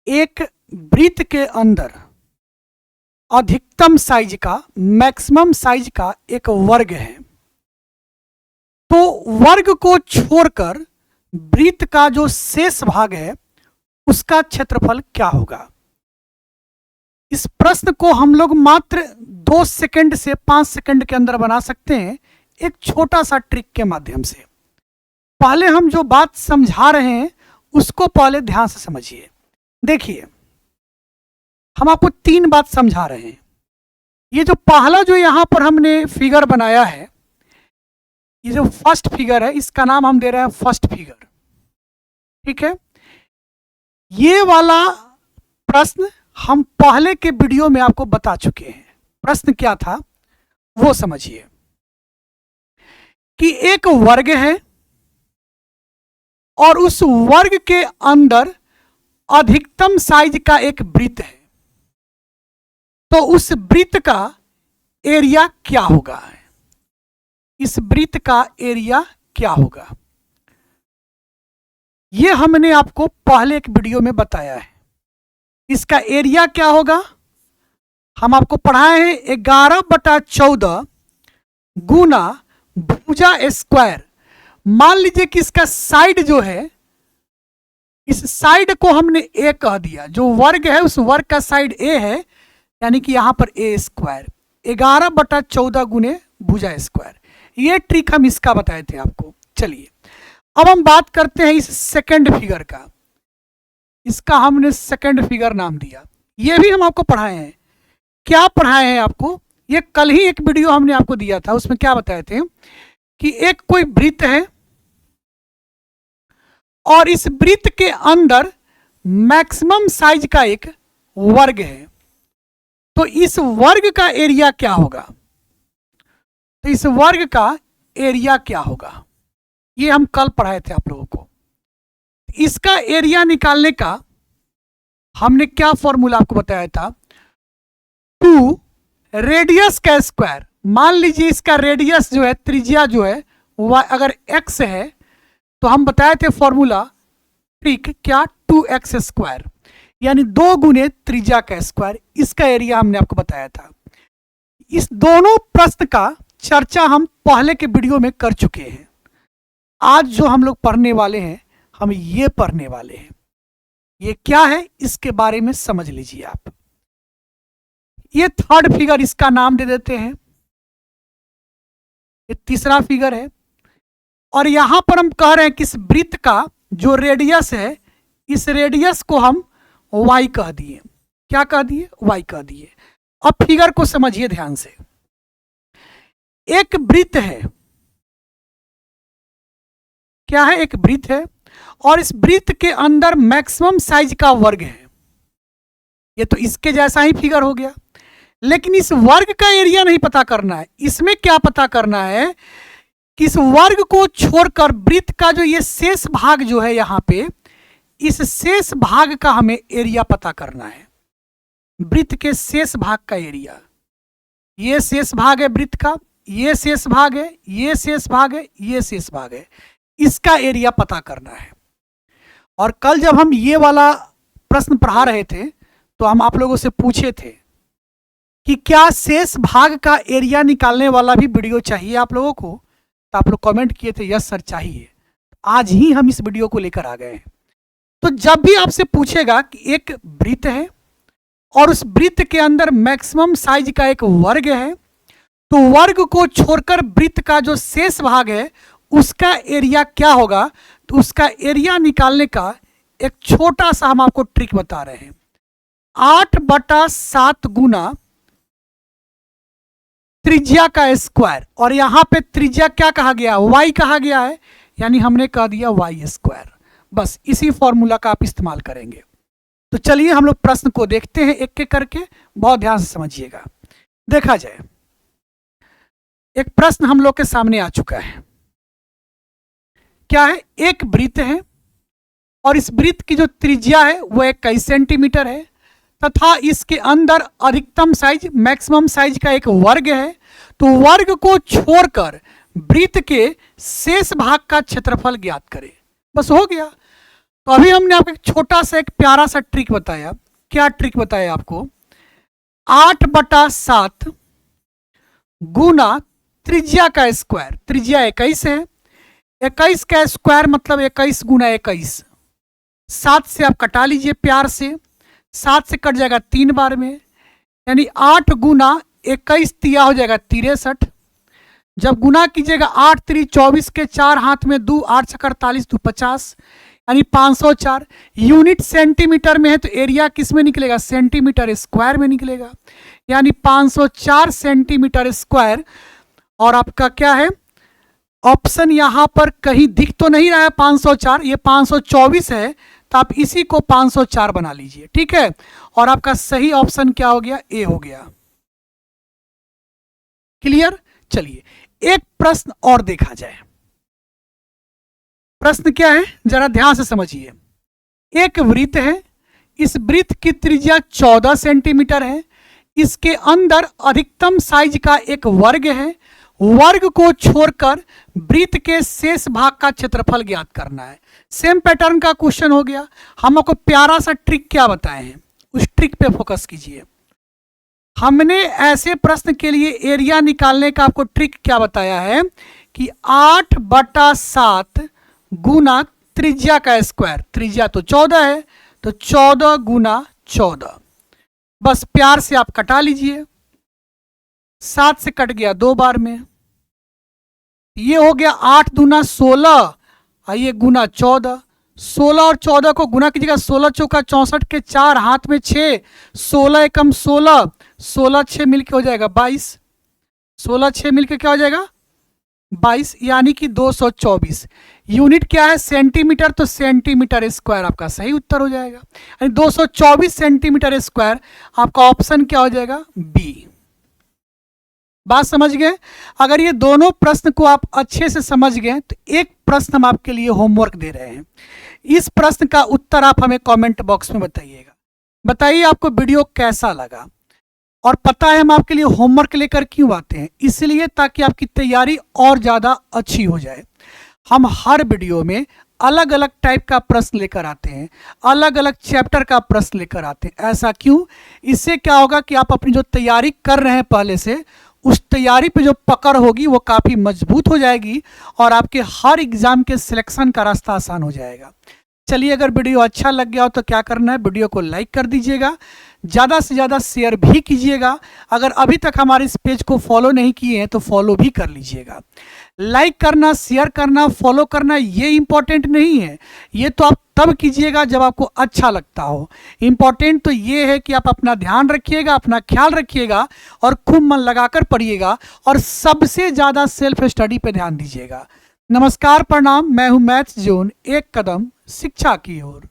एक वृत्त के अंदर अधिकतम साइज का, मैक्सिमम साइज का एक वर्ग है, तो वर्ग को छोड़कर वृत्त का जो शेष भाग है उसका क्षेत्रफल क्या होगा। इस प्रश्न को हम लोग मात्र 2 सेकंड से 5 सेकंड के अंदर बना सकते हैं, एक छोटा सा ट्रिक के माध्यम से। पहले हम जो बात समझा रहे हैं उसको पहले ध्यान से समझिए। देखिए, हम आपको 3 बात समझा रहे हैं। ये जो पहला जो यहां पर हमने फिगर बनाया है, ये जो फर्स्ट फिगर है, इसका नाम हम दे रहे हैं फर्स्ट फिगर, ठीक है। ये वाला प्रश्न हम पहले के वीडियो में आपको बता चुके हैं। प्रश्न क्या था वो समझिए कि एक वर्ग है और उस वर्ग के अंदर अधिकतम साइज का एक वृत्त है, तो उस वृत्त का एरिया क्या होगा। इस वृत्त का एरिया क्या होगा, यह हमने आपको पहले एक वीडियो में बताया है। इसका एरिया क्या होगा, हम आपको पढ़ाए हैं 11/14 गुना भुजा स्क्वायर। मान लीजिए कि इसका साइड जो है, इस साइड को हमने ए कह दिया, जो वर्ग है उस वर्ग का साइड ए है, यानी कि यहां पर ए स्क्वायर, 11/14 गुने भुजा स्क्वायर। ये ट्रिक हम इसका बताए थे आपको। चलिए अब हम बात करते हैं इस सेकंड फिगर का। इसका हमने सेकंड फिगर नाम दिया। ये भी हम आपको पढ़ाए हैं। क्या पढ़ाए हैं आपको, ये कल ही एक वीडियो हमने आपको दिया था, उसमें क्या बताए थे कि एक कोई वृत्त है और इस वृत्त के अंदर मैक्सिमम साइज का एक वर्ग है, तो इस वर्ग का एरिया क्या होगा। तो इस वर्ग का एरिया क्या होगा, ये हम कल पढ़ाए थे आप लोगों को। इसका एरिया निकालने का हमने क्या फॉर्मूला आपको बताया था, 2 रेडियस का स्क्वायर। मान लीजिए इसका रेडियस जो है, त्रिज्या जो है वह अगर x है, तो हम बताए थे फॉर्मूला ट्रिक क्या, 2x स्क्वायर, यानी 2 गुने त्रिज्या का स्क्वायर। इसका एरिया हमने आपको बताया था। इस दोनों प्रश्न का चर्चा हम पहले के वीडियो में कर चुके हैं। आज जो हम लोग पढ़ने वाले हैं, हम ये पढ़ने वाले हैं। ये क्या है इसके बारे में समझ लीजिए आप। ये थर्ड फिगर, इसका नाम दे देते हैं, ये तीसरा फिगर है। और यहां पर हम कह रहे हैं कि इस वृत्त का जो रेडियस है, इस रेडियस को हम y कह दिए। क्या कह दिए, y कह दिए। अब फिगर को समझिए ध्यान से। एक वृत्त है, क्या है, एक वृत्त है और इस वृत्त के अंदर मैक्सिमम साइज का वर्ग है। ये तो इसके जैसा ही फिगर हो गया, लेकिन इस वर्ग का एरिया नहीं पता करना है। इसमें क्या पता करना है कि इस वर्ग को छोड़कर वृत्त का जो ये शेष भाग जो है यहां पे, इस शेष भाग का हमें एरिया पता करना है। वृत्त के शेष भाग का एरिया, ये शेष भाग है वृत्त का, ये शेष भाग है, ये शेष भाग है, ये शेष भाग है, इसका एरिया पता करना है। और कल जब हम ये वाला प्रश्न पढ़ा रहे थे तो हम आप लोगों से पूछे थे कि क्या शेष भाग का एरिया निकालने वाला भी वीडियो चाहिए आप लोगों को, तो आप लोग कमेंट किए थे यस सर चाहिए। आज ही हम इस वीडियो को लेकर आ गए हैं। तो जब भी आपसे पूछेगा कि एक वृत्त है और उस वृत्त के अंदर मैक्सिमम साइज का एक वर्ग है, तो वर्ग को छोड़कर वृत्त का जो शेष भाग है उसका एरिया क्या होगा, तो उसका एरिया निकालने का एक छोटा सा हम आपको ट्रिक बता रहे हैं। 8/7 गुना त्रिज्या का स्क्वायर, और यहां पे त्रिज्या क्या कहा गया, y कहा गया है, यानी हमने कह दिया y स्क्वायर। बस इसी फॉर्मूला का आप इस्तेमाल करेंगे। तो चलिए हम लोग प्रश्न को देखते हैं एक एक करके, बहुत ध्यान से समझिएगा। देखा जाए, एक प्रश्न हम लोग के सामने आ चुका है। क्या है, एक वृत्त है और इस वृत्त की जो त्रिज्या है वह 21 सेंटीमीटर है तथा इसके अंदर अधिकतम साइज, मैक्सिमम साइज का एक वर्ग है। तो वर्ग को छोड़कर वृत्त के शेष भाग का क्षेत्रफल ज्ञात करें। बस हो गया। तो अभी हमने आपको एक छोटा सा एक प्यारा सा ट्रिक बताया। क्या ट्रिक बताया आपको? 8/7 गुना त्रिज्या का स्क्वायर। त्रिज्या 21 है, 21 का स्क्वायर मतलब 21 गुना 21। 7 से आप कटा लीजिए प्यार से, 7 से कट जाएगा 3 बार में, यानी 8 गुना 21 तिया हो जाएगा 63। जब गुना कीजिएगा 8 3 24 के 4 हाथ में 2, 8 से 48 2 50, यानी 504। यूनिट सेंटीमीटर में है तो एरिया किस में निकलेगा? सेंटीमीटर स्क्वायर में निकलेगा, यानी 504 सेंटीमीटर स्क्वायर। और आपका क्या है ऑप्शन? यहां पर कहीं दिख तो नहीं रहा है 504, ये 524 है, तो आप इसी को 504 बना लीजिए, ठीक है। और आपका सही ऑप्शन क्या हो गया? ए हो गया। क्लियर? चलिए एक प्रश्न और देखा जाए। प्रश्न क्या है जरा ध्यान से समझिए। एक वृत्त है, इस वृत्त की त्रिज्या 14 सेंटीमीटर है, इसके अंदर अधिकतम साइज का एक वर्ग है। वर्ग को छोड़कर वृत्त के शेष भाग का क्षेत्रफल ज्ञात करना है। सेम पैटर्न का क्वेश्चन हो गया। हम आपको प्यारा सा ट्रिक क्या बताए हैं, उस ट्रिक पे फोकस कीजिए। हमने ऐसे प्रश्न के लिए एरिया निकालने का आपको ट्रिक क्या बताया है कि 8/7 गुना त्रिज्या का स्क्वायर। त्रिज्या तो 14 है, तो 14 गुना 14। बस प्यार से आप कटा लीजिए, 7 से कट गया 2 बार में, ये हो गया 8 दूना 16, आइए गुना 14। 16 और 14 को गुना कीजिएगा, 16 चौका 64 के 4 हाथ में 6, 16 एकम 16, 16 6 मिलके हो जाएगा 22। 16 6 मिलके क्या हो जाएगा? 22, यानी कि 224। यूनिट क्या है? सेंटीमीटर, तो सेंटीमीटर स्क्वायर आपका सही उत्तर हो जाएगा, यानी 224 सेंटीमीटर स्क्वायर। आपका ऑप्शन क्या हो जाएगा? बी। बात समझ गए? अगर ये दोनों प्रश्न को आप अच्छे से समझ गए तो एक प्रश्न हम आपके लिए होमवर्क दे रहे हैं। इस प्रश्न का उत्तर आप हमें कमेंट बॉक्स में बताइएगा। बताइए आपको वीडियो कैसा लगा। और पता है हम आपके लिए होमवर्क लेकर क्यों आते हैं? इसलिए ताकि आपकी तैयारी और ज़्यादा अच्छी हो जाए। हम हर वीडियो में अलग अलग टाइप का प्रश्न लेकर आते हैं, अलग अलग चैप्टर का प्रश्न लेकर आते हैं। ऐसा क्यों? इससे क्या होगा कि आप अपनी जो तैयारी कर रहे हैं पहले से, उस तैयारी पे जो पकड़ होगी वो काफ़ी मजबूत हो जाएगी और आपके हर एग्जाम के सिलेक्शन का रास्ता आसान हो जाएगा। चलिए अगर वीडियो अच्छा लग गया हो तो क्या करना है, वीडियो को लाइक कर दीजिएगा, ज़्यादा से ज़्यादा शेयर भी कीजिएगा। अगर अभी तक हमारे इस पेज को फॉलो नहीं किए हैं तो फॉलो भी कर लीजिएगा। लाइक करना, शेयर करना, फॉलो करना ये इम्पोर्टेंट नहीं है, ये तो आप तब कीजिएगा जब आपको अच्छा लगता हो। इम्पोर्टेंट तो ये है कि आप अपना ध्यान रखिएगा, अपना ख्याल रखिएगा और खूब मन लगाकर पढ़िएगा और सबसे ज़्यादा सेल्फ स्टडी पे ध्यान दीजिएगा। नमस्कार, प्रणाम, मैं हूं मैथ्स जोन, एक कदम शिक्षा की ओर।